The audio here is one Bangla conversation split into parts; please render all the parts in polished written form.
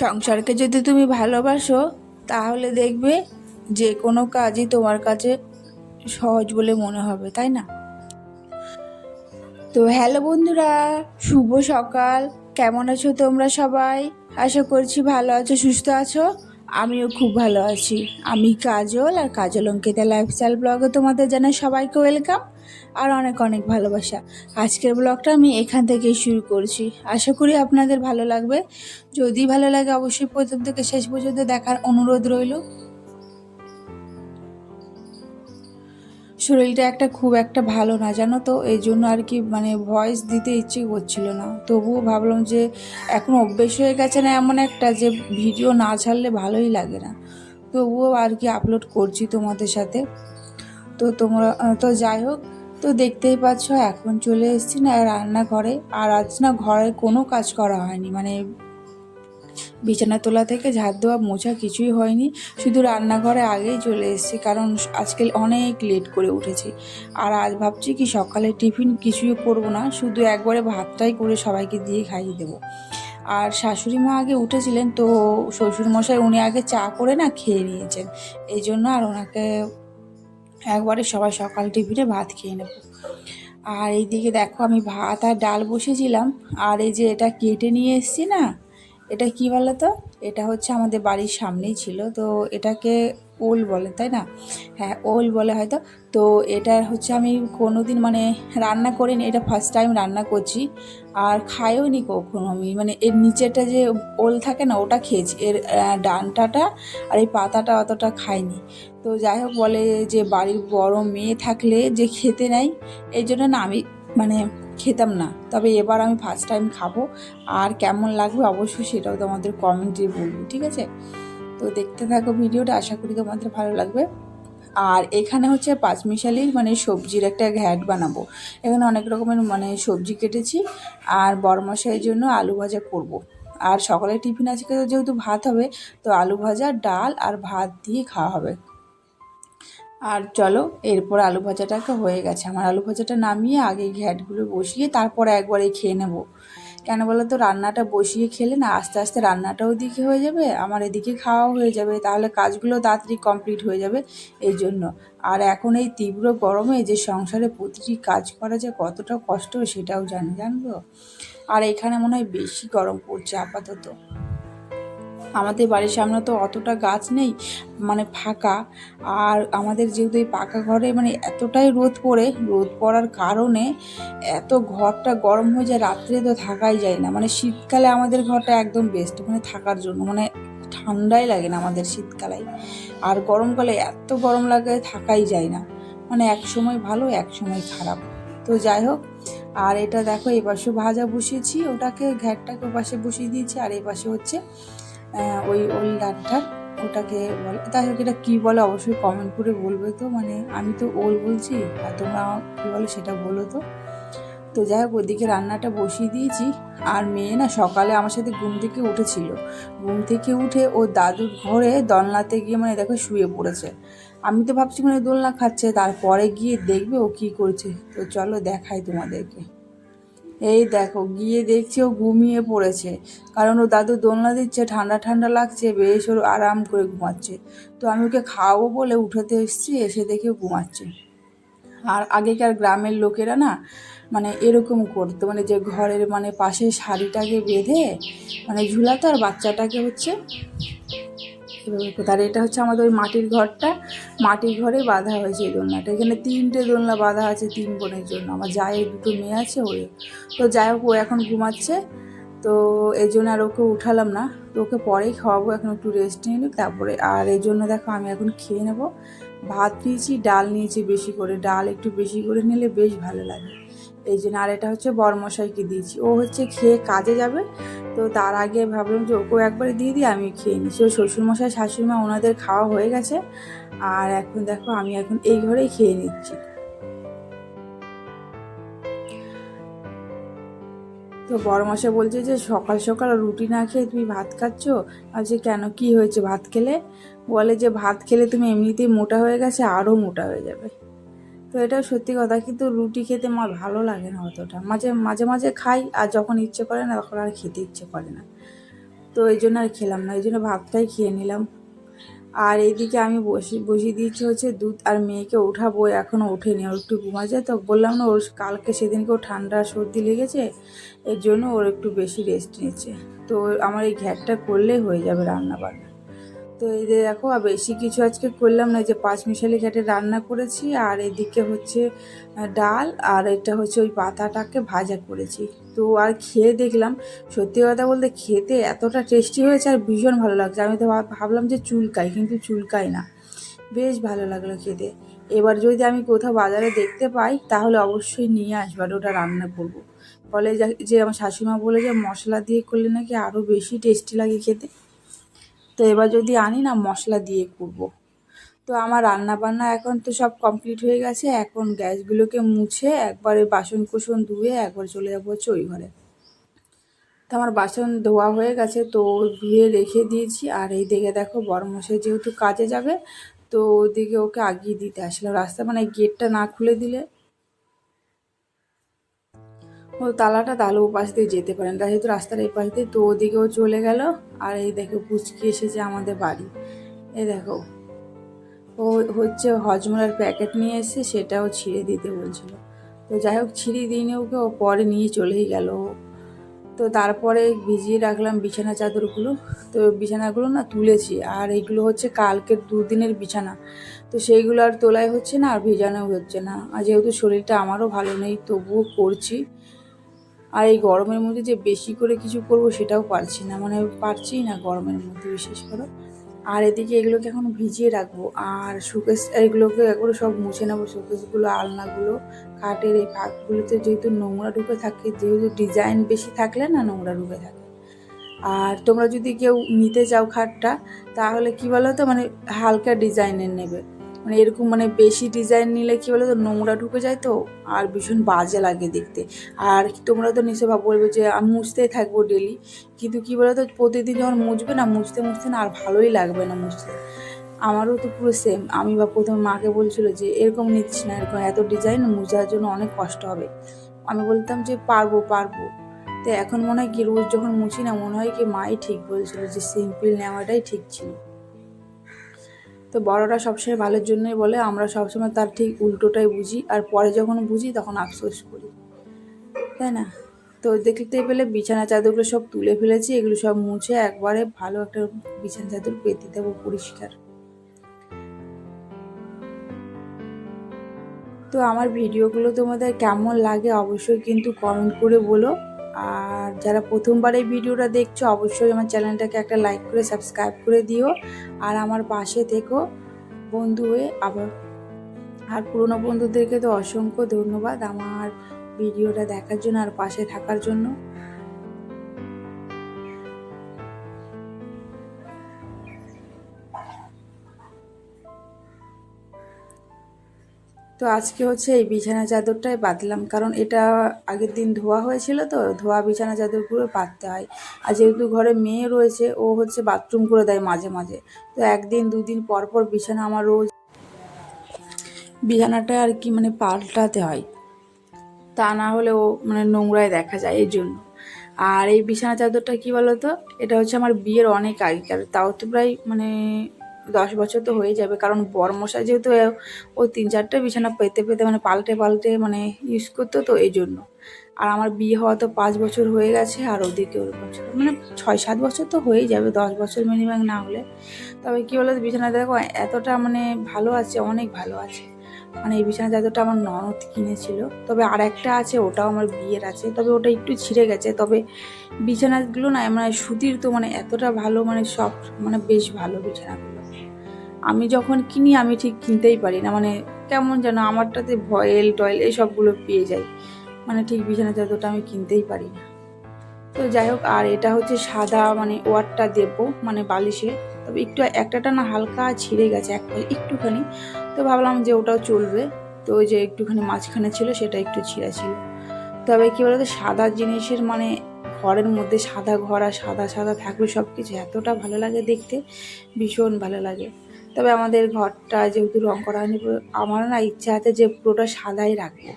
সংসারকে যদি তুমি ভালোবাসো তাহলে দেখবে যে কোনো কাজই তোমার কাছে সহজ বলে মনে হবে, তাই না? তো হ্যালো বন্ধুরা, শুভ সকাল। কেমন আছো তোমরা সবাই? আশা করছি ভালো আছো, সুস্থ আছো। আমিও খুব ভালো আছি। আমি কাজল, আর কাজল অঙ্কিতা লাইফস্টাইল ব্লগে তোমাদের জানাই সবাইকে ওয়েলকাম আর অনেক অনেক ভালোবাসা। আজকের ব্লগটা আমি এখান থেকেই শুরু করছি। আশা করি আপনাদের ভালো লাগবে। যদি ভালো লাগে অবশ্যই প্রথম থেকে শেষ পর্যন্ত দেখার অনুরোধ রইল। শরীরটা খুব একটা ভালো না, জানো তো, এই জন্য আর কি ভয়েস দিতে ইচ্ছে করছিল না। তবুও ভাবলাম যে এখন অভ্যেস হয়ে গেছে না এমন একটা, যে ভিডিও না ছাড়লে ভালোই লাগে না। তবুও আর কি আপলোড করছি তোমাদের সাথে। তো তোমরা তো যাই হোক, তো দেখতেই পাচ্ছ এখন চলে এসেছি না রান্নাঘরে। আর আজ না ঘরে কোনো কাজ করা হয়নি, বিছানা তোলা থেকে ঝাড় দেওয়া মোছা কিছুই হয়নি। শুধু রান্নাঘরে আগেই চলে এসেছি, কারণ আজকে অনেক লেট করে উঠেছি। আর আজ ভাবছি কি সকালে টিফিন কিছুই করব না, শুধু একবারে ভাতটাই করে সবাইকে দিয়ে খাইয়ে দেবো। আর শাশুড়ি মা আগে উঠেছিলেন, তো শ্বশুরমশাই উনি আগে চা করে না খেয়ে নিয়েছেন। এই জন্য আর ওনাকে একবারে সবাই সকাল টিফিনে ভাত খেয়ে নেব। আর এইদিকে দেখো আমি ভাত আর ডাল বসেছিলাম। আর এই যে এটা কেটে নিয়ে এসেছি না, এটা কি বলো তো, এটা হচ্ছে আমাদের বাড়ির সামনেই ছিল, তো এটাকে ওল বলে, তাই না? হ্যাঁ, ওল বলে হয়তো। তো এটা হচ্ছে আমি কোনোদিন রান্না করিনি, এটা ফার্স্ট টাইম রান্না করছি। আর খাইও নি কখনো আমি, এর নিচেটা যে ওল থাকে না ওটা খেয়েছি, এর ডানটাটা আর এই পাতাটা অতটা খাইনি। তো যাই হোক, বলে যে বাড়ির বড় মেয়ে থাকলে যে খেতে নেই, এই জন্য না আমি খেতাম না। তবে এবার আমি ফার্স্ট টাইম খাবো। আর কেমন লাগবে অবশ্যই সেটাও তোমাদের কমেন্টে বলবো, ঠিক আছে? তো দেখতে থাকো ভিডিওটা, আশা করি তোমাদের ভালো লাগবে। আর এখানে হচ্ছে পাঁচমিশালি সবজির একটা ঘ্যাট বানাবো। এখানে অনেক রকমের সবজি কেটেছি। আর বড়মশাইয়ের জন্য আলু ভাজা করব। আর সকালে টিফিন আজকে যেহেতু ভাত হবে, তো আলু ভাজা, ডাল আর ভাত দিয়ে খাওয়া হবে। আর চলো, এরপর আলু ভাজাটাকে হয়ে গেছে, আমার আলু ভাজাটা নামিয়ে আগে ঘ্যাটগুলো বসিয়ে তারপরে একবারে খেয়ে নেব। কেন বলো তো, রান্নাটা বসিয়ে খেলে না আস্তে আস্তে রান্নাটাও ওদিকে হয়ে যাবে, আমার এদিকে খাওয়াও হয়ে যাবে, তাহলে কাজগুলো তাড়াতাড়ি কমপ্লিট হয়ে যাবে, এই জন্য। আর এখন এই তীব্র গরমে যে সংসারে প্রতিটি কাজ করা যে কতটা কষ্ট সেটাও জানবো। আর এখানে মনে হয় বেশি গরম পড়ছে আপাতত। আমাদের বাড়ির সামনে তো অতটা গাছ নেই, ফাঁকা। আর আমাদের যেহেতু এই পাকা ঘরে এতটাই রোদ পড়ে, রোদ পড়ার কারণে এত ঘরটা গরম হয়ে যায়, রাত্রে তো থাকাই যায় না। শীতকালে আমাদের ঘরটা একদম বেস্ট থাকার জন্য, ঠান্ডাই লাগে না আমাদের শীতকালে। আর গরমকালে এত গরম লাগে, থাকাই যায় না। এক সময় ভালো, এক সময় খারাপ। তো যাই হোক, আর এটা দেখো এই পাশে ভাজা বসিয়েছি, ওটাকে ঘ্যাটটাকে পাশে বসিয়ে দিয়েছি। আর এই পাশে হচ্ছে ওই ওই ডাঁটটা, ওটাকে বলে, তাই হোক এটা কী বলে অবশ্যই কমেন্ট করে বলবে। তো আমি তো ওল বলছি, আর তোমরা কী বলো সেটা বলো তো। তো যাই হোক, ওইদিকে রান্নাটা বসিয়ে দিয়েছি। আর মেয়ে না সকালে আমার সাথে ঘুম থেকে উঠেছিল, ঘুম থেকে উঠে ও দাদুর ঘরে দোলনাতে গিয়ে দেখো শুয়ে পড়েছে। আমি তো ভাবছি দোলনা খাচ্ছে, তারপরে গিয়ে দেখবে ও কী করছে। তো চলো দেখাই তোমাদেরকে। এই দেখো, গিয়ে দেখছি ও ঘুমিয়ে পড়েছে, কারণ ও দাদু দোলনা দিচ্ছে, ঠান্ডা ঠান্ডা লাগছে, বেশ ওর আরাম করে ঘুমাচ্ছে। তো আমি ওকে খাওয়াবো বলে উঠাতে এসেছি, এসে দেখে ঘুমাচ্ছে। আর আগেকার গ্রামের লোকেরা না এরকম করতো, যে ঘরের পাশে শাড়িটাকে বেঁধে ঝুলাতো, আর বাচ্চাটাকে হচ্ছে এভাবে করতো। আর এটা হচ্ছে আমাদের ওই মাটির ঘরটা, মাটির ঘরে বাঁধা হয়েছে এই দোলনাটা। এখানে 3টে দোলনা বাঁধা আছে 3 বোনের জন্য, আমার জায়ের 2টো মেয়ে আছে ওই। তো যাই হোক, ও এখন ঘুমাচ্ছে, তো এই জন্য আর ওকে উঠালাম না। তো ওকে পরেই খাওয়াবো, এখন একটু রেস্ট নিয়ে নিই তারপরে। আর এই জন্য দেখো আমি এখন খেয়ে নেবো। ভাত নিয়েছি, ডাল নিয়েছি বেশি করে, ডাল একটু বেশি করে নিলে বেশ ভালো লাগে, এই জন্য। আর এটা হচ্ছে বড়মশাইকে দিয়েছি, ও হচ্ছে খেয়ে কাজে যাবে। তো তার আগে ভাবলাম যে ওকেও একবারে দিয়ে দিই, আমি খেয়ে নিচ্ছি। ও শ্বশুরমশাই শাশুড়িমা ওনাদের খাওয়া হয়ে গেছে। আর এখন দেখো আমি এখন এই ঘরেই খেয়ে নিচ্ছি। তো বড়মশাই বলছে যে সকাল সকাল রুটি না খেয়ে তুমি ভাত খাচ্ছ। আর যে কেন, কি হয়েছে ভাত খেলে? বলে যে ভাত খেলে তুমি এমনিতেই মোটা হয়ে গেছে, আরও মোটা হয়ে যাবে। তো এটা সত্যি কথা, কিন্তু রুটি খেতে আমার ভালো লাগে না অতটা। মাঝে মাঝে মাঝে খাই, আর যখন ইচ্ছে করে না তখন আর খেতে ইচ্ছে করে না। তো এই জন্য আর খেলাম না, এই জন্য ভাতটাই খেয়ে নিলাম। আর এইদিকে আমি বসিয়ে দিয়েছি হচ্ছে দুধ, আর মেয়েকে ওঠাবো, এখনও ওঠেনি, ওর একটু ঘুমা যায়। তো বললাম না, ওর কালকে সেদিনকে ওর ঠান্ডা সর্দি লেগেছে, এর জন্য ওর একটু বেশি রেস্ট নিচ্ছে। তো আমার এই ঘ্যাটটা করলেই হয়ে যাবে রান্না বান্না। তো এই যে দেখো, আর বেশি কিছু আজকে করলাম না, যে পাঁচমিশালি ঘ্যাটে রান্না করেছি, আর এদিকে হচ্ছে ডাল, আর এটা হচ্ছে ওই পাতাটাকে ভাজা করেছি। তো আর খেয়ে দেখলাম, সত্যি কথা বলতে খেতে এতটা টেস্টি হয়েছে আর ভীষণ ভালো লাগছে। আমি তো ভাবলাম যে চুলকাই, কিন্তু চুলকাই না, বেশ ভালো লাগলো খেতে। এবার যদি আমি কোথাও বাজারে দেখতে পাই তাহলে অবশ্যই নিয়ে আসবার, ওটা রান্না করব। বলে যে আমার শাশুড়িমা বলে যে মশলা দিয়ে করলে নাকি আরও বেশি টেস্টি লাগে খেতে। তো এবার যদি আনি না, মশলা দিয়ে করব। তো আমার রান্না বান্না এখন তো সব কমপ্লিট হয়ে গেছে। এখন গ্যাসগুলোকে মুছে একবারে বাসন কুসন ধুয়ে একবার চলে যাবো হচ্ছে ওই ঘরে। তো আমার বাসন ধোয়া হয়ে গেছে, তো ধুয়ে রেখে দিয়েছি। আর এই দিকে দেখো, বড়মশাই যেহেতু কাজে যাবে, তো ওদিকে ওকে আগিয়ে দিতে আসলাম। রাস্তা মানে গেটটা না খুলে দিলে ও তালাটা, তাহলে ও পাশ দিয়ে যেতে পারেন, যেহেতু রাস্তার এই পাশ দিয়ে। তো ওদিকেও চলে গেল। আর এই দেখো পুচকি এসেছে আমাদের বাড়ি। এই দেখো, ও হচ্ছে হজমলার প্যাকেট নিয়ে এসে সেটাও ছিঁড়ে দিতে বলছিল। তো যাই হোক, ছিঁড়ে দিইনি ওকে, ও পরে নিয়ে চলেই গেল। তো তারপরে ভিজিয়ে রাখলাম বিছানা চাদরগুলো। তো বিছানাগুলো না তুলেছি, আর এইগুলো হচ্ছে কালকের দুদিনের বিছানা। তো সেইগুলো আর তোলাই হচ্ছে না, আর ভেজানো হচ্ছে না। আর যেহেতু শরীরটা আমারও ভালো নেই, তবুও করছি। আর এই গরমের মধ্যে যে বেশি করে কিছু করব সেটাও পারছি না, মানে পারছি না গরমের মধ্যে বিশেষ করে। আর এদিকে এগুলোকে এখন ভিজিয়ে রাখবো, আর শোকেস এগুলোকে একবারে সব মুছে নেবো। শোকেসগুলো, আলনাগুলো, খাটের এই ফাঁকগুলোতে যেহেতু নোংরা ঢুকে থাকে, যেহেতু ডিজাইন বেশি থাকলে না নোংরা ঢুকে থাকে। আর তোমরা যদি কেউ নিতে চাও খাটটা, তাহলে কি বলো তো, মানে হালকা ডিজাইনের নেবে। মানে এরকম মানে বেশি ডিজাইন নিলে কি বলো তো, নোংরা ঢুকে যায় তো, আর ভীষণ বাজে লাগে দেখতে। আর তোমরা তো নিশ্চয় বলবে যে আমি মুছতেই থাকবো ডেলি, কিন্তু কি বলো তো, প্রতিদিন যখন মুছবে না, মুছতে মুছতে না আর ভালোই লাগবে না মুছতে। আমারও তো পুরো সেম। আমি বা প্রথমে মাকে বলছিল যে এরকম নিচ্ছি না, এরকম এত ডিজাইন মুছার জন্য অনেক কষ্ট হবে। আমি বলতাম যে পারবো পারবো। তো এখন মনে হয় কি, রোজ যখন মুছি না, মনে হয় কি মাই ঠিক বলছিল যে সিম্পল নেওয়াটাই ঠিক ছিল। তো বড়রা সবসময় ভালোর জন্যই বলে, আমরা সবসময় তার ঠিক উল্টোটাই বুঝি, আর পরে যখন বুঝি তখন আফসোস করি, তাই না? তো দেখতে পেলে বিছানা চাদরগুলো সব তুলে ফেলেছি, এগুলো সব মুছে একবারে ভালো একটা বিছানা চাদর পেতে দেবো পরিষ্কার। তো আমার ভিডিওগুলো তোমাদের কেমন লাগে অবশ্যই কিন্তু কমেন্ট করে বলো। আর যারা প্রথমবার এই ভিডিওটা দেখছো, অবশ্যই আমার চ্যানেলটাকে একটা লাইক করে সাবস্ক্রাইব করে দিও, আর আমার পাশে থেকো বন্ধু হয়ে আবার। আর পুরনো বন্ধুদেরকে তো অসংখ্য ধন্যবাদ আমার ভিডিওটা দেখার জন্য আর পাশে থাকার জন্য। তো আজকে হচ্ছে এই বিছানা চাদরটাই পাতলাম, কারণ এটা আগের দিন ধোয়া হয়েছিল, তো ধোয়া বিছানা চাদরগুলো পাততে হয়। আর যেহেতু ঘরে মেয়ে রয়েছে, ও হচ্ছে বাথরুম করে দেয় মাঝে মাঝে, তো একদিন দুদিন পর পর বিছানা আমার রোজ বিছানাটা আর কি মানে পাল্টাতে হয়, তা না হলে ও মানে নোংরায় দেখা যায়, এই জন্য। আর এই বিছানা চাদরটা কি বলতো, এটা হচ্ছে আমার বিয়ের অনেক আগেকার, তাও তো প্রায় মানে 10 বছর তো হয়ে যাবে। কারণ বড়মশাই যেহেতু ও 3-4টে বিছানা পেতে পেতে মানে পাল্টে পাল্টে মানে ইউজ করতো, তো এই জন্য। আর আমার বিয়ে হওয়া তো 5 বছর হয়ে গেছে, আর ওদিকে ওরকম ছিল মানে 6-7 বছর তো হয়েই যাবে, 10 বছর মিনিমাম না হলে। তবে কী বলো, বিছানা দেখো এতটা মানে ভালো আছে, অনেক ভালো আছে। মানে এই বিছানা চাদরটা আমার ননদ কিনেছিল, তবে আর একটা আছে, ওটাও আমার বিয়ের আছে, তবে ওটা একটু ছিঁড়ে গেছে। তবে বিছানাগুলো না মানে সুতির, তো মানে এতটা ভালো, মানে সফট, মানে বেশ ভালো বিছানাগুলো। আমি যখন কিনি আমি ঠিক কিনতেই পারি না, মানে কেমন যেন আমারটাতে ভয়েল টয়েল এইসবগুলো পেয়ে যাই, মানে ঠিক বিছানা চাদরটা আমি কিনতেই পারি না। তো যাই হোক, আর এটা হচ্ছে সাদা মানে ওয়ারটা দেবো মানে বালিশে, তবে একটু একটাটা না হালকা ছিঁড়ে গেছে একটুখানি। তো ভাবলাম যে ওটাও চলবে। তো ওই যে একটুখানি মাঝখানে ছিল, সেটা একটু ছিঁড়া ছিল। তবে কী বলতো, সাদা জিনিসের মানে ঘরের মধ্যে সাদা ঘর আর সাদা সাদা থাকবে সব কিছু, এতটা ভালো লাগে দেখতে, ভীষণ ভালো লাগে। তবে আমাদের ঘরটা যেহেতু রং করা হয়নি, আমার না ইচ্ছা আছে যে পুরোটা সাদাই রাখবো,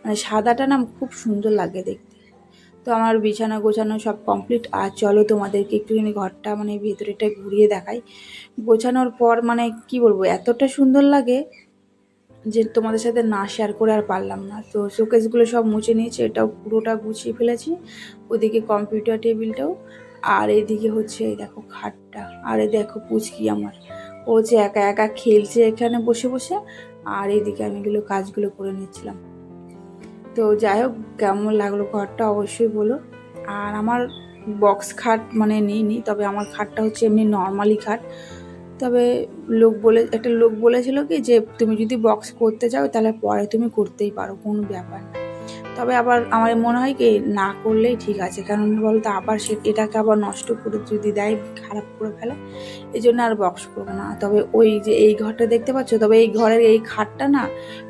মানে সাদাটা না খুব সুন্দর লাগে দেখতে। তো আমার বিছানা গোছানো সব কমপ্লিট। আর চলো তোমাদেরকে একটুখানি ঘরটা মানে ভেতরেটা ঘুরিয়ে দেখাই। গোছানোর পর মানে কি বলবো, এতটা সুন্দর লাগে যে তোমাদের সাথে না শেয়ার করে আর পারলাম না। তো শোকেসগুলো সব মুছে নিয়েছি, এটাও পুরোটা গুছিয়ে ফেলেছি, ওদিকে কম্পিউটার টেবিলটাও। আর এদিকে হচ্ছে এই দেখো খাটটা, আর এই দেখো পুচকি আমার, ও যে একা একা খেলছে এখানে বসে বসে, আর এদিকে আমি এগুলো কাজগুলো করে নিচ্ছিলাম। তো যাই হোক, কেমন লাগলো ঘরটা অবশ্যই বলো। আর আমার বক্স খাট মানে নিইনি, তবে আমার খাটটা হচ্ছে এমনি নর্মালি খাট। তবে একটা লোক বলেছিল কি যে তুমি যদি বক্স করতে চাও তাহলে পরে তুমি করতেই পারো, কোনো ব্যাপার না। তবে আবার আমার মনে হয় কি না করলেই ঠিক আছে, কারণ বলতো আবার এটাকে আবার নষ্ট করে যদি দেয়, খারাপ করে ফেলে, এই জন্য আর বক্স করবো না। তবে ওই যে এই ঘরটা দেখতে পাচ্ছ, তবে এই ঘরের এই খাটটা না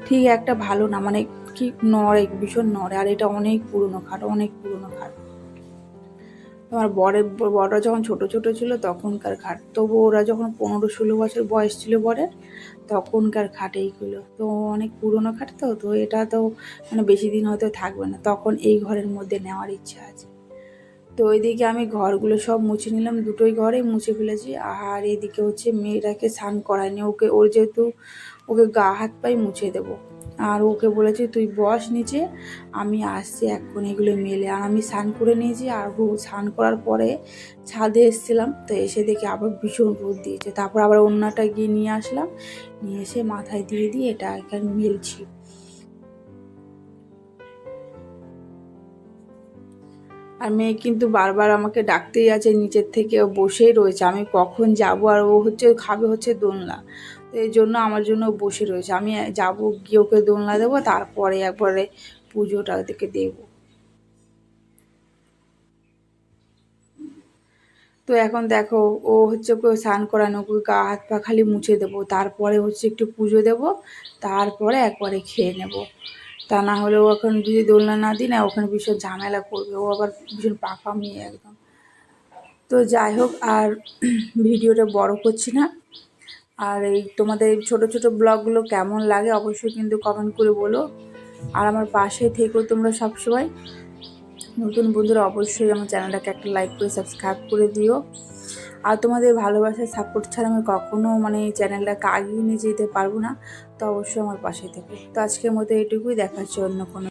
ঠিক একটা ভালো না, মানে কি নড়ে, ভীষণ নড়ে, আর এটা অনেক পুরনো খাট, অনেক পুরনো খাট। আমার বড়রা যখন ছোট ছোট ছিল তখনকার খাট, তবু ওরা যখন 15-16 বছর বয়স ছিল বরের, তখনকার খাট এইগুলো। তো অনেক পুরনো খাট, তো এটা তো মানে বেশি দিন হয়তো থাকবে না, তখন এই ঘরের মধ্যে নেওয়ার ইচ্ছা আছে। তো ওইদিকে আমি ঘরগুলো সব মুছে নিলাম, দুটোই ঘরে মুছে ফেলেছি। আর এইদিকে হচ্ছে মেয়েটাকে স্নান করায়নি, ওর যেহেতু ওকে গা হাত পায়ে মুছে দেবো। আর ওকে বলেছি তুই বস নিচে, আমি আসছি এখন এগুলো মেলে। আর আমি স্নান করে নিয়েছি, আর স্নান করার পরে ছাদে এসেছিলাম, তো এসে দেখি আবার ভীষণ রোদ দিয়েছে। তারপর আবার ওড়নাটা গিয়ে নিয়ে আসলাম, নিয়ে এসে মাথায় দিয়ে দিয়ে এটা এখানে মেলছি। আর মেয়ে কিন্তু বারবার আমাকে ডাকতেই আছে নিচের থেকে, ও বসেই রয়েছে আমি কখন যাব। আর ও হচ্ছে খাবে হচ্ছে দোলনা, তো এই জন্য আমার জন্য ও বসে রয়েছে। আমি যাব, গিয়ে ওকে দোলনা দেবো, তারপরে একবারে পুজোটা ওদেরকে দেবো। তো এখন দেখো, ও হচ্ছে ওকে স্নান করানো, ওকে গা হাত পা খালি মুছে দেবো, তারপরে হচ্ছে একটু পুজো দেবো, তারপরে একবারে খেয়ে নেব। তা না হলে ও এখন যদি দোলনা না দিই না, ওখানে ভীষণ ঝামেলা করবে, ও আবার ভীষণ পাকা মেয়ে একদম। তো যাই হোক, আর ভিডিওটা বড় করছি না। আর এই তোমাদের ছোট ছোট ব্লগগুলো কেমন লাগে অবশ্যই কিন্তু কমেন্ট করে বলো। আর আমার পাশে থেকো তোমরা সবসময়। নতুন বন্ধুরা অবশ্যই আমার চ্যানেলটাকে একটা লাইক করে সাবস্ক্রাইব করে দিও। আর তোমাদের ভালোবাসার সাপোর্ট ছাড়া আমি কখনো মানে চ্যানেলটাকে আগিয়ে নিয়ে যেতে পারবো না। তো অবশ্যই আমার পাশে থেকো। তো আজকের মতো এটুকুই, দেখাচ্ছি অন্য কোনো